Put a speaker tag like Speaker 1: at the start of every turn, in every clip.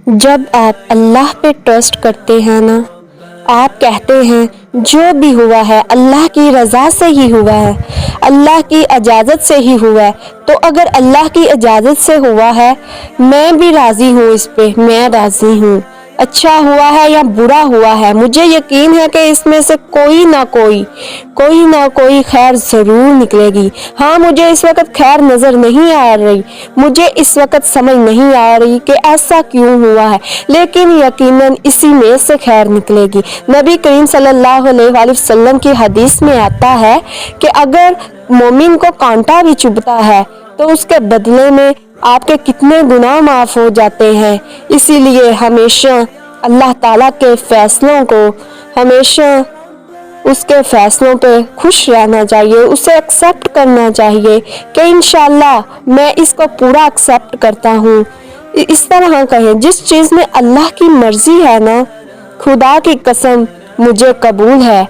Speaker 1: جب آپ اللہ پہ ٹرسٹ کرتے ہیں نا، آپ کہتے ہیں جو بھی ہوا ہے اللہ کی رضا سے ہی ہوا ہے، اللہ کی اجازت سے ہی ہوا ہے، تو اگر اللہ کی اجازت سے ہوا ہے میں بھی راضی ہوں، اس پہ میں راضی ہوں، اچھا ہوا ہے یا برا ہوا ہے، مجھے یقین ہے کہ اس میں سے کوئی نہ کوئی خیر ضرور نکلے گی۔ ہاں مجھے اس وقت خیر نظر نہیں آ رہی، مجھے اس وقت سمجھ نہیں آ رہی کہ ایسا کیوں ہوا ہے، لیکن یقیناً اسی میں سے خیر نکلے گی۔ نبی کریم صلی اللہ علیہ وآلہ وسلم کی حدیث میں آتا ہے کہ اگر مومن کو کانٹا بھی چبھتا ہے تو اس کے بدلے میں آپ کے کتنے گناہ معاف ہو جاتے ہیں۔ اسی لیے ہمیشہ اللہ تعالیٰ کے فیصلوں کو، ہمیشہ اس کے فیصلوں پہ خوش رہنا چاہیے، اسے ایکسیپٹ کرنا چاہیے کہ انشاءاللہ میں اس کو پورا ایکسیپٹ کرتا ہوں۔ اس طرح کہیں جس چیز میں اللہ کی مرضی ہے نا، خدا کی قسم مجھے قبول ہے،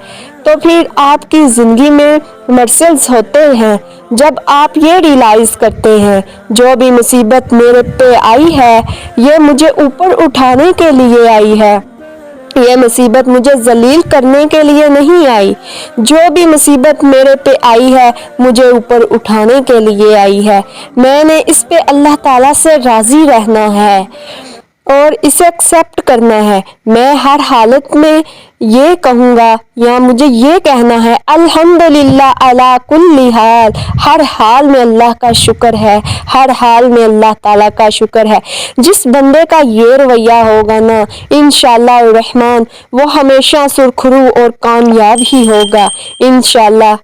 Speaker 1: تو پھر آپ کی زندگی میں مرسلز ہوتے ہیں جب آپ یہ ریئلائز کرتے ہیں جو بھی مصیبت میرے پہ آئی ہے یہ مجھے اوپر اٹھانے کے لیے آئی ہے، یہ مصیبت مجھے ذلیل کرنے کے لیے نہیں آئی، جو بھی مصیبت میرے پہ آئی ہے مجھے اوپر اٹھانے کے لیے آئی ہے، میں نے اس پہ اللہ تعالیٰ سے راضی رہنا ہے اور اسے ایکسیپٹ کرنا ہے۔ میں ہر حالت میں یہ کہوں گا یا مجھے یہ کہنا ہے الحمدللہ علی کل حال، ہر حال میں اللہ کا شکر ہے، ہر حال میں اللہ تعالیٰ کا شکر ہے۔ جس بندے کا یہ رویہ ہوگا نا انشاءاللہ الرحمن وہ ہمیشہ سرخرو اور کامیاب ہی ہوگا انشاءاللہ۔